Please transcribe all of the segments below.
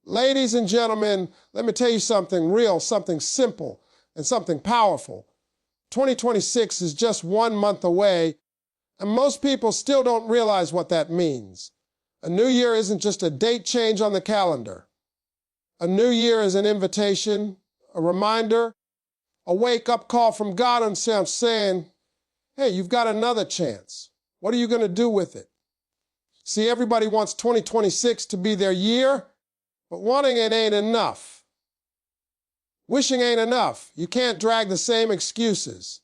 Ladies and gentlemen, let me tell you something real, something simple, and something powerful. 2026 is just 1 month away, and most people still don't realize what that means. A new year isn't just a date change on the calendar. A new year is an invitation, a reminder, a wake-up call from God Himself saying, hey, you've got another chance. What are you going to do with it? See, everybody wants 2026 to be their year, but wanting it ain't enough. Wishing ain't enough. You can't drag the same excuses,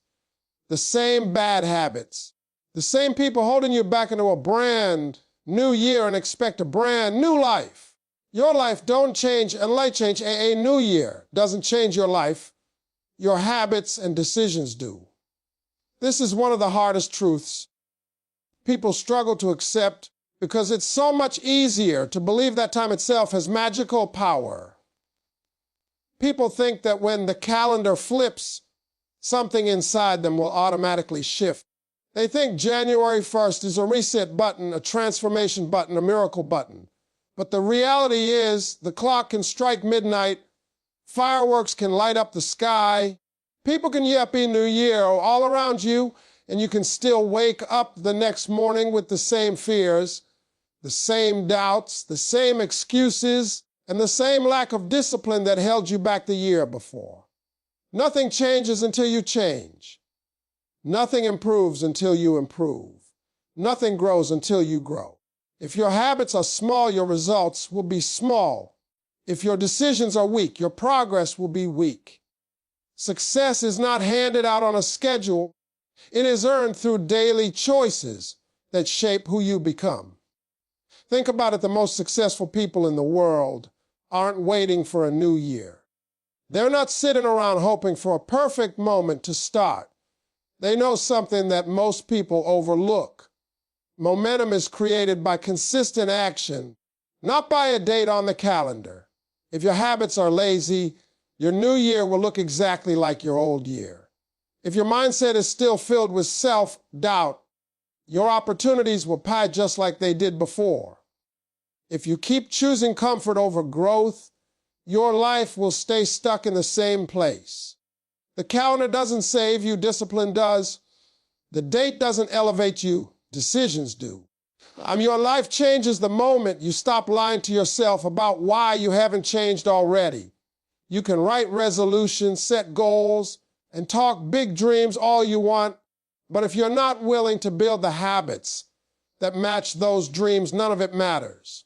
the same bad habits, the same people holding you back into a brand new year and expect a brand new life. Your life don't change unless change. A new year doesn't change your life. Your habits and decisions do. This is one of the hardest truths people struggle to accept because it's so much easier to believe that time itself has magical power. People think that when the calendar flips, something inside them will automatically shift. They think January 1st is a reset button, a transformation button, a miracle button. But the reality is the clock can strike midnight, fireworks can light up the sky, people can yell New Year all around you, and you can still wake up the next morning with the same fears, the same doubts, the same excuses, and the same lack of discipline that held you back the year before. Nothing changes until you change. Nothing improves until you improve. Nothing grows until you grow. If your habits are small, your results will be small. If your decisions are weak, your progress will be weak. Success is not handed out on a schedule. It is earned through daily choices that shape who you become. Think about it, the most successful people in the world aren't waiting for a new year. They're not sitting around hoping for a perfect moment to start. They know something that most people overlook. Momentum is created by consistent action, not by a date on the calendar. If your habits are lazy, your new year will look exactly like your old year. If your mindset is still filled with self-doubt, your opportunities will pie just like they did before. If you keep choosing comfort over growth, your life will stay stuck in the same place. The calendar doesn't save you, discipline does. The date doesn't elevate you, decisions do. Your life changes the moment you stop lying to yourself about why you haven't changed already. You can write resolutions, set goals, and talk big dreams all you want, but if you're not willing to build the habits that match those dreams, none of it matters.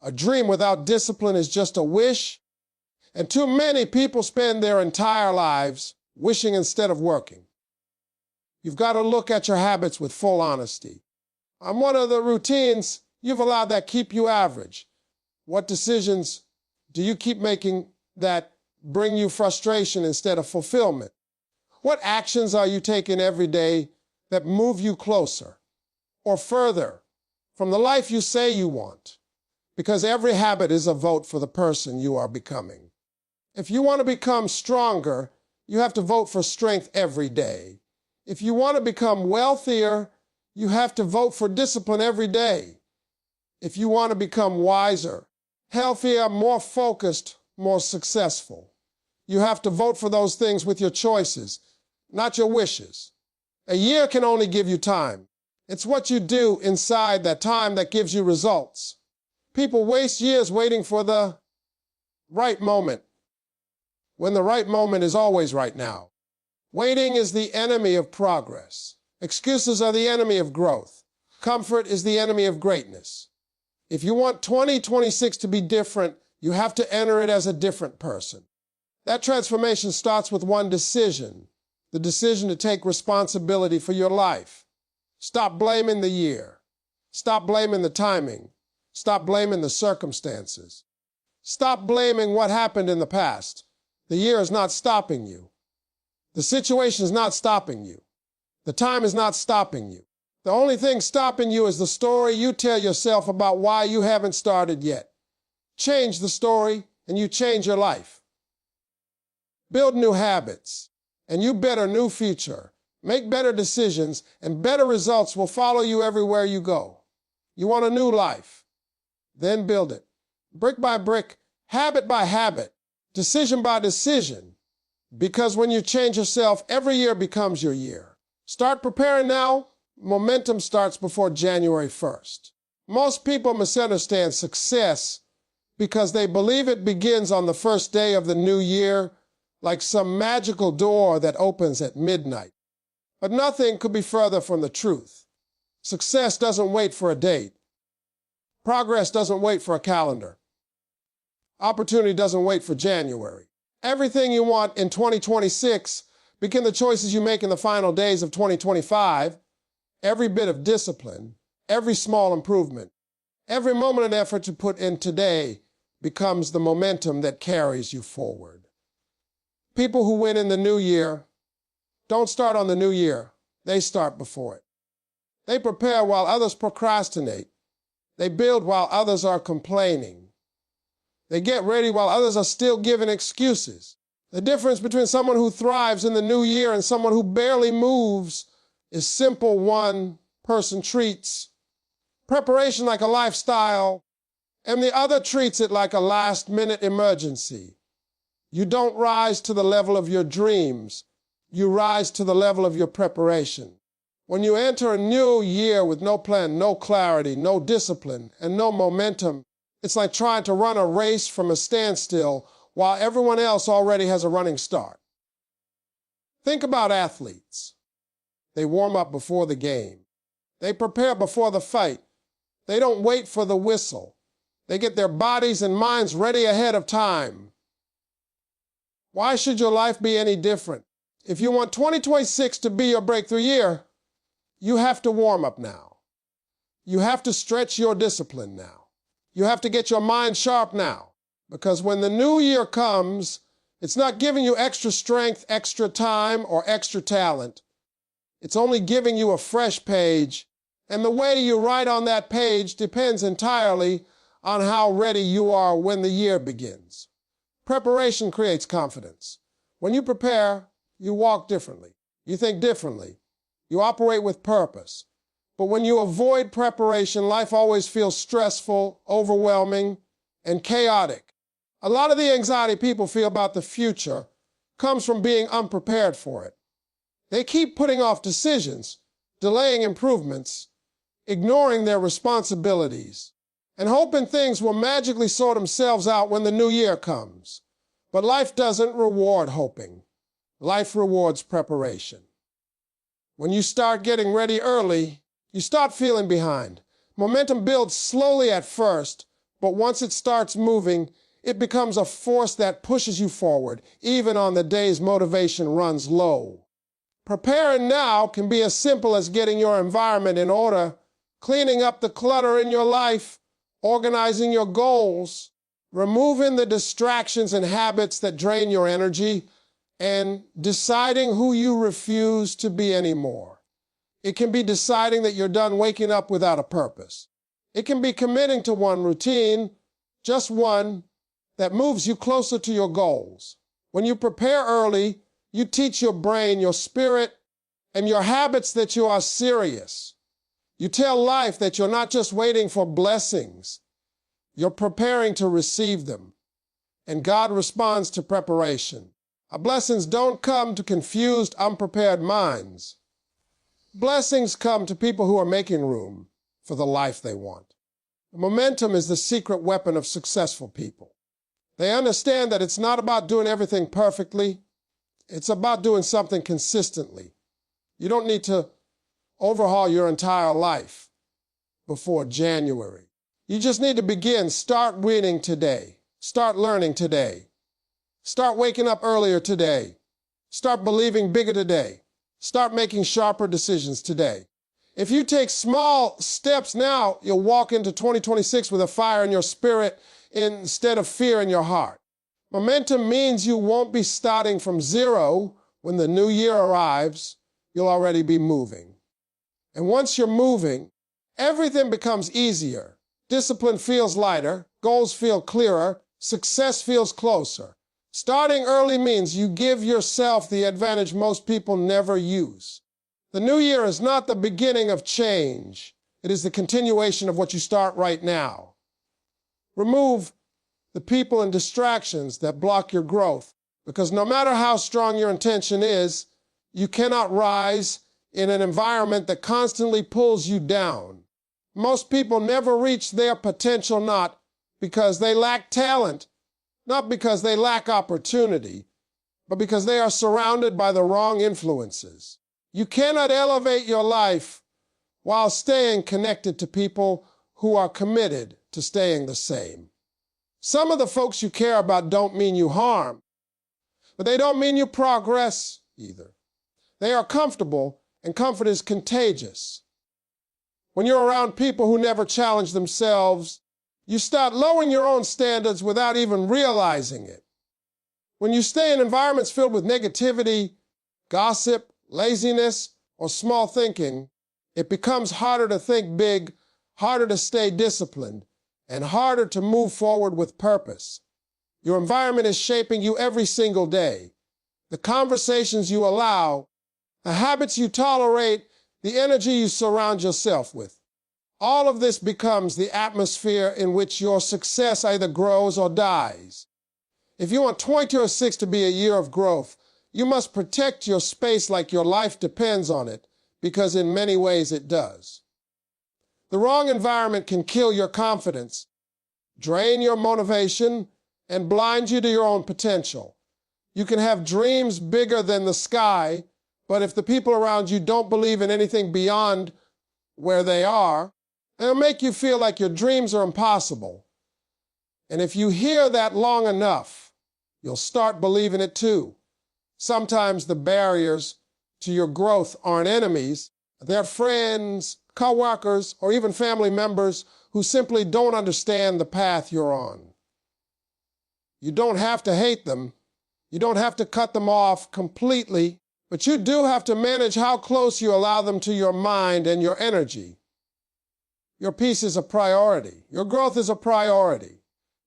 A dream without discipline is just a wish, and too many people spend their entire lives wishing instead of working. You've got to look at your habits with full honesty. What are the routines you've allowed that keep you average? What decisions do you keep making that bring you frustration instead of fulfillment? What actions are you taking every day that move you closer or further from the life you say you want? Because every habit is a vote for the person you are becoming. If you want to become stronger, you have to vote for strength every day. If you want to become wealthier, you have to vote for discipline every day. If you want to become wiser, healthier, more focused, more successful, you have to vote for those things with your choices, not your wishes. A year can only give you time. It's what you do inside that time that gives you results. People waste years waiting for the right moment, when the right moment is always right now. Waiting is the enemy of progress. Excuses are the enemy of growth. Comfort is the enemy of greatness. If you want 2026 to be different, you have to enter it as a different person. That transformation starts with one decision, the decision to take responsibility for your life. Stop blaming the year. Stop blaming the timing. Stop blaming the circumstances. Stop blaming what happened in the past. The year is not stopping you. The situation is not stopping you. The time is not stopping you. The only thing stopping you is the story you tell yourself about why you haven't started yet. Change the story and you change your life. Build new habits and you bet a new future. Make better decisions and better results will follow you everywhere you go. You want a new life? Then build it. brick by brick, habit by habit, decision by decision. Because when you change yourself, every year becomes your year. Start preparing now. Momentum starts before January 1st. Most people misunderstand success because they believe it begins on the first day of the new year, like some magical door that opens at midnight. But nothing could be further from the truth. Success doesn't wait for a date. Progress doesn't wait for a calendar. Opportunity doesn't wait for January. Everything you want in 2026 begin the choices you make in the final days of 2025. Every bit of discipline, every small improvement, every moment and effort you put in today becomes the momentum that carries you forward. People who win in the new year don't start on the new year. They start before it. They prepare while others procrastinate. They build while others are complaining. They get ready while others are still giving excuses. The difference between someone who thrives in the new year and someone who barely moves is simple. One person treats preparation like a lifestyle, and the other treats it like a last-minute emergency. You don't rise to the level of your dreams. You rise to the level of your preparation. When you enter a new year with no plan, no clarity, no discipline, and no momentum, it's like trying to run a race from a standstill while everyone else already has a running start. Think about athletes. They warm up before the game. They prepare before the fight. They don't wait for the whistle. They get their bodies and minds ready ahead of time. Why should your life be any different? If you want 2026 to be your breakthrough year, you have to warm up now. You have to stretch your discipline now. You have to get your mind sharp now. Because when the new year comes, it's not giving you extra strength, extra time, or extra talent. It's only giving you a fresh page, and the way you write on that page depends entirely on how ready you are when the year begins. Preparation creates confidence. When you prepare, you walk differently. You think differently. You operate with purpose. But when you avoid preparation, life always feels stressful, overwhelming, and chaotic. A lot of the anxiety people feel about the future comes from being unprepared for it. They keep putting off decisions, delaying improvements, ignoring their responsibilities, and hoping things will magically sort themselves out when the new year comes. But life doesn't reward hoping. Life rewards preparation. When you start getting ready early, you start feeling behind. Momentum builds slowly at first, but once it starts moving, it becomes a force that pushes you forward, even on the days motivation runs low. Preparing now can be as simple as getting your environment in order, cleaning up the clutter in your life, organizing your goals, removing the distractions and habits that drain your energy, and deciding who you refuse to be anymore. It can be deciding that you're done waking up without a purpose. It can be committing to one routine, just one, that moves you closer to your goals. When you prepare early, you teach your brain, your spirit, and your habits that you are serious. You tell life that you're not just waiting for blessings. You're preparing to receive them. And God responds to preparation. Our blessings don't come to confused, unprepared minds. Blessings come to people who are making room for the life they want. Momentum is the secret weapon of successful people. They understand that it's not about doing everything perfectly. It's about doing something consistently. You don't need to overhaul your entire life before January. You just need to begin. Start winning today. Start learning today. Start waking up earlier today. Start believing bigger today. Start making sharper decisions today. If you take small steps now, you'll walk into 2026 with a fire in your spirit instead of fear in your heart. Momentum means you won't be starting from zero when the new year arrives. You'll already be moving. And once you're moving, everything becomes easier. Discipline feels lighter, goals feel clearer, success feels closer. Starting early means you give yourself the advantage most people never use. The new year is not the beginning of change. It is the continuation of what you start right now. Remove the people and distractions that block your growth. Because no matter how strong your intention is, you cannot rise in an environment that constantly pulls you down. Most people never reach their potential not because they lack talent, not because they lack opportunity, but because they are surrounded by the wrong influences. You cannot elevate your life while staying connected to people who are committed to staying the same. Some of the folks you care about don't mean you harm, but they don't mean you progress either. They are comfortable, and comfort is contagious. When you're around people who never challenge themselves, you start lowering your own standards without even realizing it. When you stay in environments filled with negativity, gossip, laziness, or small thinking, it becomes harder to think big, harder to stay disciplined, and harder to move forward with purpose. Your environment is shaping you every single day. The conversations you allow, the habits you tolerate, the energy you surround yourself with. All of this becomes the atmosphere in which your success either grows or dies. If you want 2026 to be a year of growth, you must protect your space like your life depends on it, because in many ways it does. The wrong environment can kill your confidence, drain your motivation, and blind you to your own potential. You can have dreams bigger than the sky, but if the people around you don't believe in anything beyond where they are, it'll make you feel like your dreams are impossible. And if you hear that long enough, you'll start believing it too. Sometimes the barriers to your growth aren't enemies. They're friends, coworkers, or even family members who simply don't understand the path you're on. You don't have to hate them. You don't have to cut them off completely, but you do have to manage how close you allow them to your mind and your energy. Your peace is a priority. Your growth is a priority.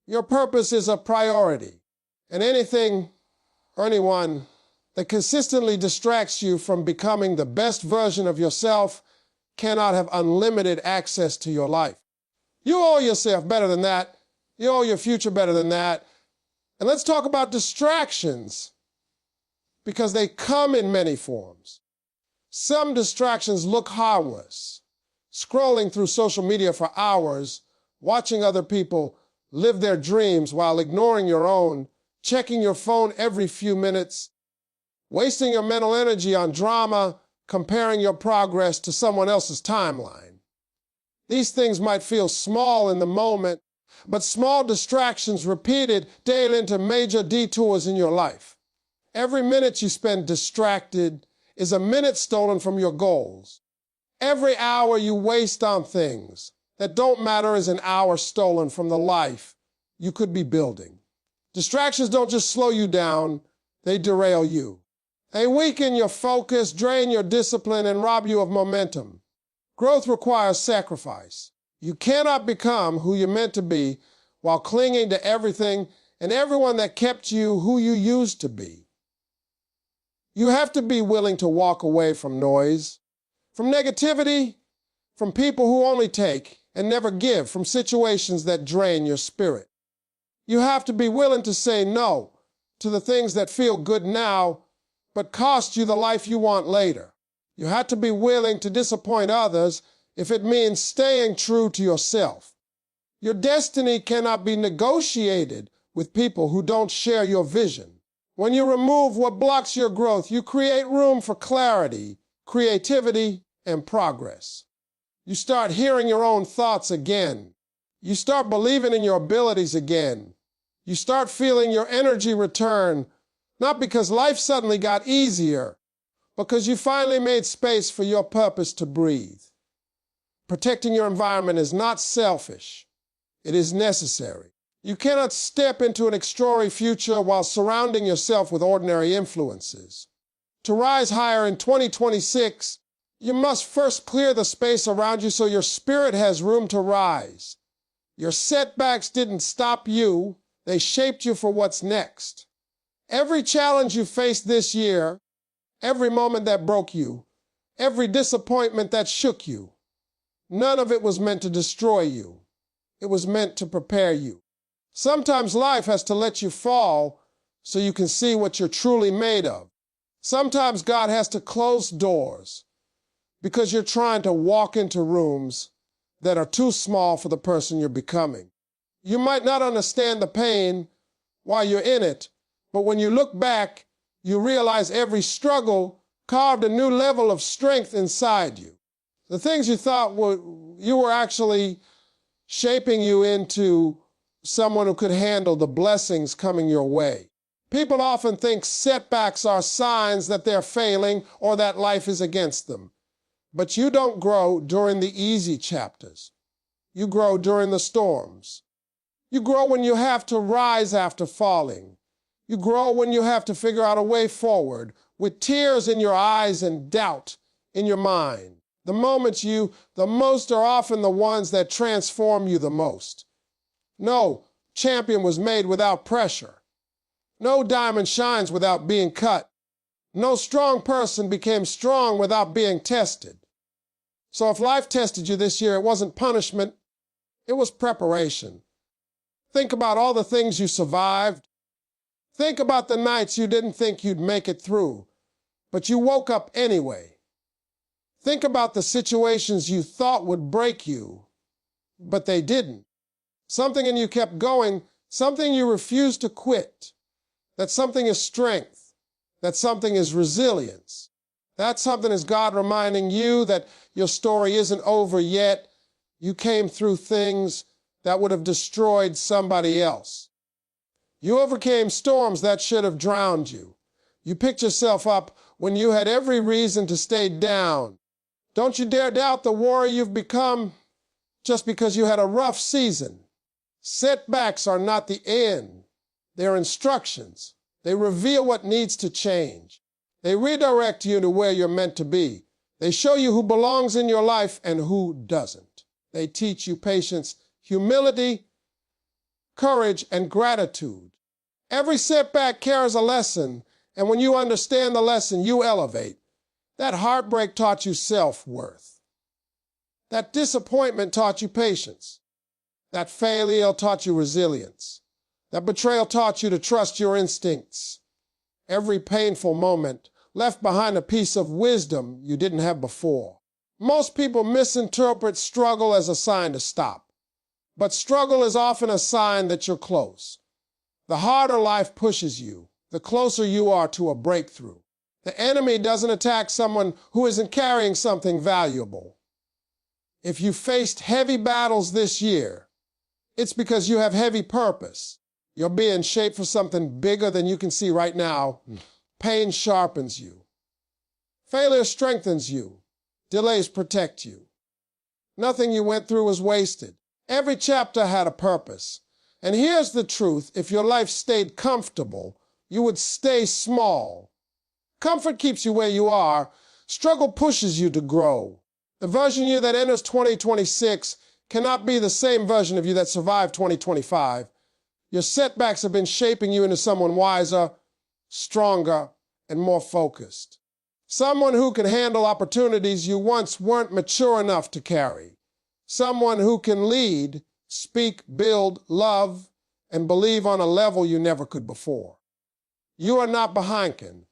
Your purpose is a priority. And anything or anyone that consistently distracts you from becoming the best version of yourself cannot have unlimited access to your life. You owe yourself better than that. You owe your future better than that. And let's talk about distractions, because they come in many forms. Some distractions look harmless. Scrolling through social media for hours, watching other people live their dreams while ignoring your own, checking your phone every few minutes, wasting your mental energy on drama, comparing your progress to someone else's timeline. These things might feel small in the moment, but small distractions repeated daily into major detours in your life. Every minute you spend distracted is a minute stolen from your goals. Every hour you waste on things that don't matter is an hour stolen from the life you could be building. Distractions don't just slow you down, they derail you. They weaken your focus, drain your discipline, and rob you of momentum. Growth requires sacrifice. You cannot become who you're meant to be while clinging to everything and everyone that kept you who you used to be. You have to be willing to walk away from noise, from negativity, from people who only take and never give, from situations that drain your spirit. You have to be willing to say no to the things that feel good now, but cost you the life you want later. You have to be willing to disappoint others if it means staying true to yourself. Your destiny cannot be negotiated with people who don't share your vision. When you remove what blocks your growth, you create room for clarity, creativity, and progress. You start hearing your own thoughts again. You start believing in your abilities again. You start feeling your energy return, not because life suddenly got easier, because you finally made space for your purpose to breathe. Protecting your environment is not selfish. It is necessary. You cannot step into an extraordinary future while surrounding yourself with ordinary influences. To rise higher in 2026, you must first clear the space around you so your spirit has room to rise. Your setbacks didn't stop you. They shaped you for what's next. Every challenge you faced this year, every moment that broke you, every disappointment that shook you, none of it was meant to destroy you. It was meant to prepare you. Sometimes life has to let you fall so you can see what you're truly made of. Sometimes God has to close doors because you're trying to walk into rooms that are too small for the person you're becoming. You might not understand the pain while you're in it, but when you look back, you realize every struggle carved a new level of strength inside you. The things you thought you were actually shaping you into someone who could handle the blessings coming your way. People often think setbacks are signs that they're failing or that life is against them. But you don't grow during the easy chapters. You grow during the storms. You grow when you have to rise after falling. You grow when you have to figure out a way forward with tears in your eyes and doubt in your mind. The moments the most are often the ones that transform you the most. No champion was made without pressure. No diamond shines without being cut. No strong person became strong without being tested. So if life tested you this year, it wasn't punishment, it was preparation. Think about all the things you survived. Think about the nights you didn't think you'd make it through, but you woke up anyway. Think about the situations you thought would break you, but they didn't. Something in you kept going, something you refused to quit. That something is strength. That something is resilience. That something is God reminding you that your story isn't over yet. You came through things that would have destroyed somebody else. You overcame storms that should have drowned you. You picked yourself up when you had every reason to stay down. Don't you dare doubt the warrior you've become just because you had a rough season. Setbacks are not the end. They're instructions. They reveal what needs to change. They redirect you to where you're meant to be. They show you who belongs in your life and who doesn't. They teach you patience, humility, courage, and gratitude. Every setback carries a lesson, and when you understand the lesson, you elevate. That heartbreak taught you self-worth. That disappointment taught you patience. That failure taught you resilience. That betrayal taught you to trust your instincts. Every painful moment left behind a piece of wisdom you didn't have before. Most people misinterpret struggle as a sign to stop. But struggle is often a sign that you're close. The harder life pushes you, the closer you are to a breakthrough. The enemy doesn't attack someone who isn't carrying something valuable. If you faced heavy battles this year, it's because you have heavy purpose. You're being shaped for something bigger than you can see right now. Pain sharpens you. Failure strengthens you. Delays protect you. Nothing you went through was wasted. Every chapter had a purpose. And here's the truth. If your life stayed comfortable, you would stay small. Comfort keeps you where you are. Struggle pushes you to grow. The version of you that enters 2026 cannot be the same version of you that survived 2025. Your setbacks have been shaping you into someone wiser, stronger, and more focused. Someone who can handle opportunities you once weren't mature enough to carry. Someone who can lead, speak, build, love, and believe on a level you never could before. You are not behindhand.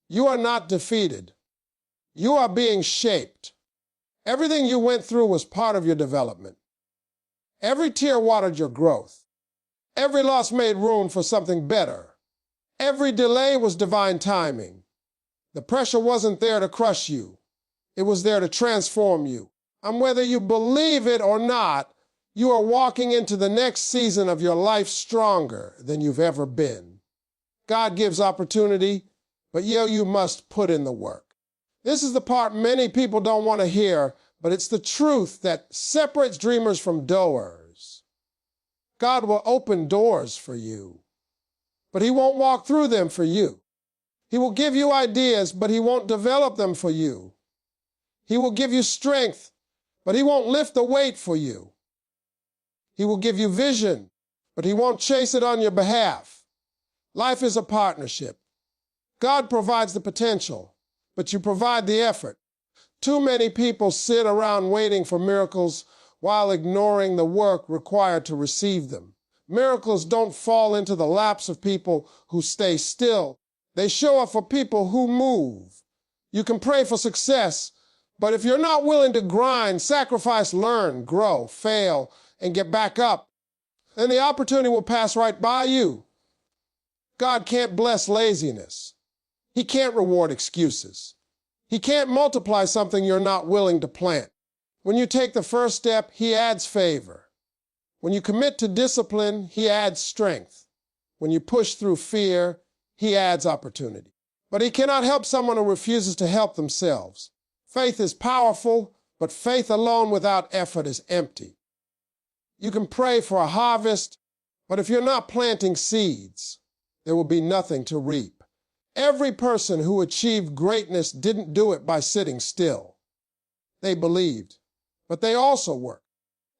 You are not defeated. You are being shaped. Everything you went through was part of your development. Every tear watered your growth. Every loss made room for something better. Every delay was divine timing. The pressure wasn't there to crush you. It was there to transform you. And whether you believe it or not, you are walking into the next season of your life stronger than you've ever been. God gives opportunity, but you must put in the work. This is the part many people don't want to hear, but it's the truth that separates dreamers from doers. God will open doors for you, but He won't walk through them for you. He will give you ideas, but He won't develop them for you. He will give you strength, but He won't lift the weight for you. He will give you vision, but He won't chase it on your behalf. Life is a partnership. God provides the potential, but you provide the effort. Too many people sit around waiting for miracles while ignoring the work required to receive them. Miracles don't fall into the laps of people who stay still. They show up for people who move. You can pray for success, but if you're not willing to grind, sacrifice, learn, grow, fail, and get back up, then the opportunity will pass right by you. God can't bless laziness. He can't reward excuses. He can't multiply something you're not willing to plant. When you take the first step, He adds favor. When you commit to discipline, He adds strength. When you push through fear, He adds opportunity. But He cannot help someone who refuses to help themselves. Faith is powerful, but faith alone without effort is empty. You can pray for a harvest, but if you're not planting seeds, there will be nothing to reap. Every person who achieved greatness didn't do it by sitting still. They believed, but they also worked.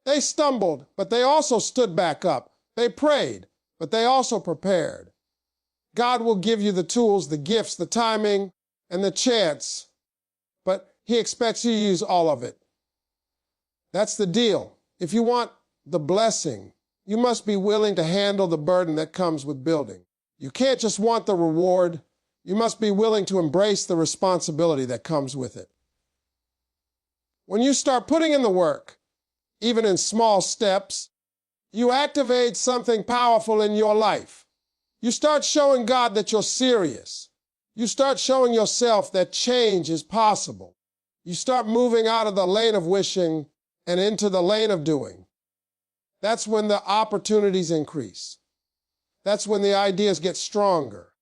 They stumbled, but they also stood back up. They prayed, but they also prepared. God will give you the tools, the gifts, the timing, and the chance, but He expects you to use all of it. That's the deal. If you want the blessing, you must be willing to handle the burden that comes with building. You can't just want the reward. You must be willing to embrace the responsibility that comes with it. When you start putting in the work, even in small steps, you activate something powerful in your life. You start showing God that you're serious. You start showing yourself that change is possible. You start moving out of the lane of wishing and into the lane of doing. That's when the opportunities increase. That's when the ideas get stronger.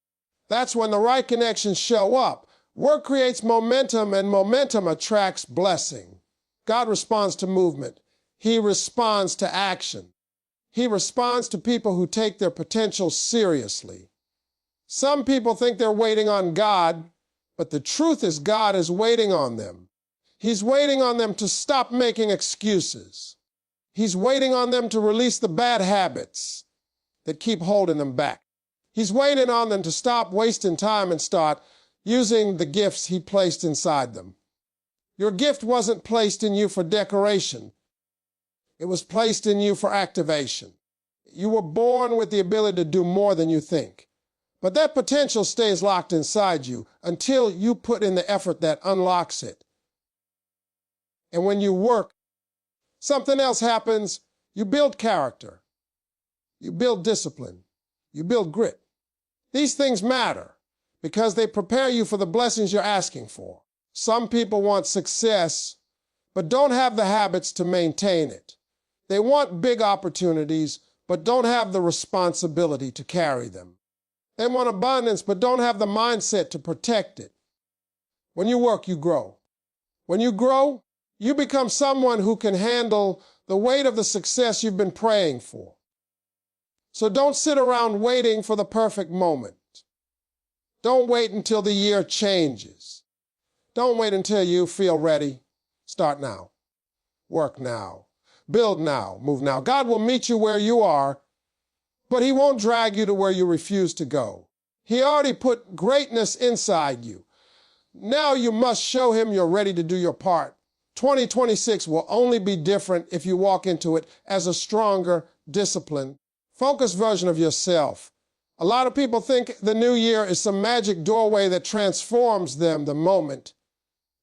That's when the right connections show up. Work creates momentum, and momentum attracts blessing. God responds to movement. He responds to action. He responds to people who take their potential seriously. Some people think they're waiting on God, but the truth is God is waiting on them. He's waiting on them to stop making excuses. He's waiting on them to release the bad habits that keep holding them back. He's waiting on them to stop wasting time and start using the gifts He placed inside them. Your gift wasn't placed in you for decoration. It was placed in you for activation. You were born with the ability to do more than you think. But that potential stays locked inside you until you put in the effort that unlocks it. And when you work, something else happens. You build character. You build discipline. You build grit. These things matter because they prepare you for the blessings you're asking for. Some people want success, but don't have the habits to maintain it. They want big opportunities, but don't have the responsibility to carry them. They want abundance, but don't have the mindset to protect it. When you work, you grow. When you grow, you become someone who can handle the weight of the success you've been praying for. So don't sit around waiting for the perfect moment. Don't wait until the year changes. Don't wait until you feel ready. Start now. Work now. Build now. Move now. God will meet you where you are, but He won't drag you to where you refuse to go. He already put greatness inside you. Now you must show Him you're ready to do your part. 2026 will only be different if you walk into it as a stronger, disciplined, focused version of yourself. A lot of people think the new year is some magic doorway that transforms them the moment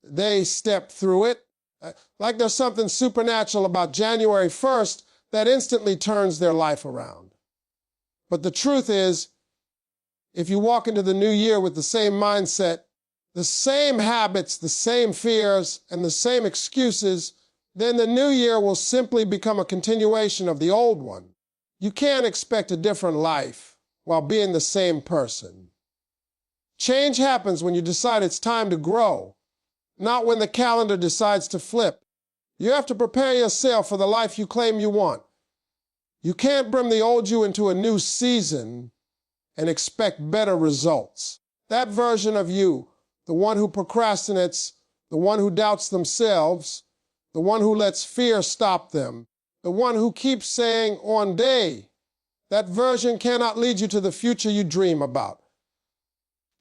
they step through it. Like there's something supernatural about January 1st that instantly turns their life around. But the truth is, if you walk into the new year with the same mindset, the same habits, the same fears, and the same excuses, then the new year will simply become a continuation of the old one. You can't expect a different life while being the same person. Change happens when you decide it's time to grow, not when the calendar decides to flip. You have to prepare yourself for the life you claim you want. You can't bring the old you into a new season and expect better results. That version of you, the one who procrastinates, the one who doubts themselves, the one who lets fear stop them, the one who keeps saying one day, that version cannot lead you to the future you dream about.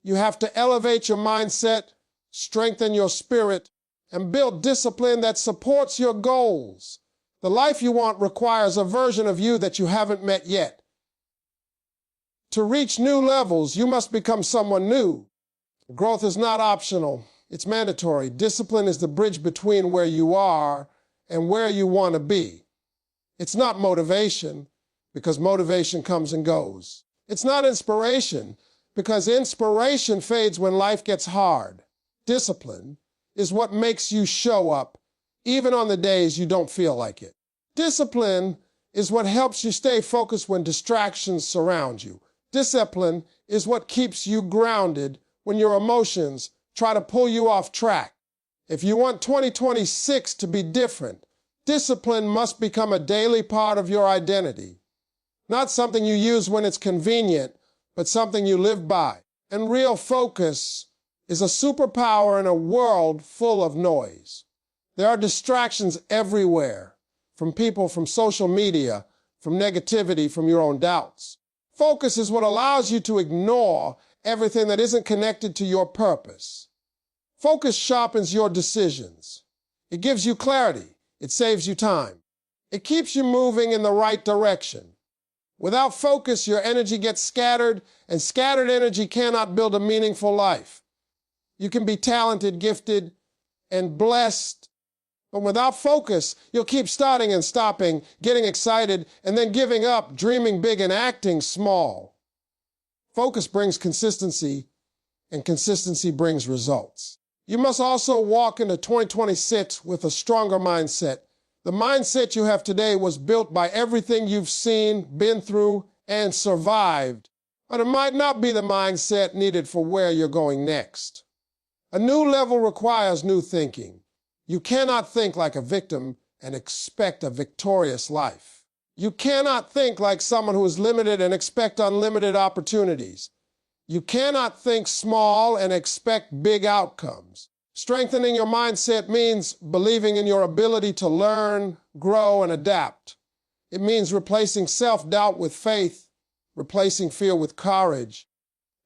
You have to elevate your mindset, strengthen your spirit, and build discipline that supports your goals. The life you want requires a version of you that you haven't met yet. To reach new levels, you must become someone new. Growth is not optional, it's mandatory. Discipline is the bridge between where you are and where you want to be. It's not motivation, because motivation comes and goes. It's not inspiration, because inspiration fades when life gets hard. Discipline is what makes you show up, even on the days you don't feel like it. Discipline is what helps you stay focused when distractions surround you. Discipline is what keeps you grounded when your emotions try to pull you off track. If you want 2026 to be different, discipline must become a daily part of your identity. Not something you use when it's convenient, but something you live by. And real focus is a superpower in a world full of noise. There are distractions everywhere, from people, from social media, from negativity, from your own doubts. Focus is what allows you to ignore everything that isn't connected to your purpose. Focus sharpens your decisions. It gives you clarity. It saves you time. It keeps you moving in the right direction. Without focus, your energy gets scattered, and scattered energy cannot build a meaningful life. You can be talented, gifted, and blessed, but without focus, you'll keep starting and stopping, getting excited, and then giving up, dreaming big and acting small. Focus brings consistency, and consistency brings results. You must also walk into 2026 with a stronger mindset. The mindset you have today was built by everything you've seen, been through, and survived, but it might not be the mindset needed for where you're going next. A new level requires new thinking. You cannot think like a victim and expect a victorious life. You cannot think like someone who is limited and expect unlimited opportunities. You cannot think small and expect big outcomes. Strengthening your mindset means believing in your ability to learn, grow, and adapt. It means replacing self-doubt with faith, replacing fear with courage,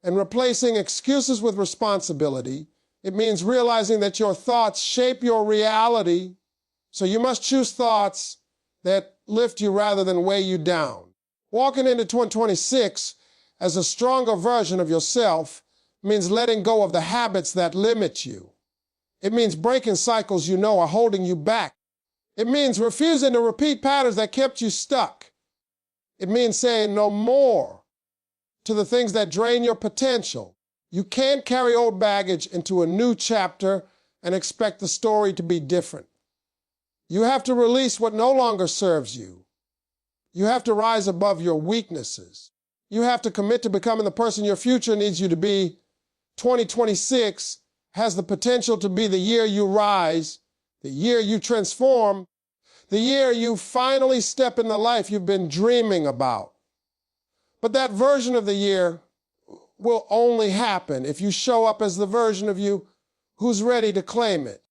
and replacing excuses with responsibility. It means realizing that your thoughts shape your reality, so you must choose thoughts that lift you rather than weigh you down. Walking into 2026 as a stronger version of yourself means letting go of the habits that limit you. It means breaking cycles you know are holding you back. It means refusing to repeat patterns that kept you stuck. It means saying no more to the things that drain your potential. You can't carry old baggage into a new chapter and expect the story to be different. You have to release what no longer serves you. You have to rise above your weaknesses. You have to commit to becoming the person your future needs you to be. 2026 has the potential to be the year you rise, the year you transform, the year you finally step in the life you've been dreaming about. But that version of the year will only happen if you show up as the version of you who's ready to claim it.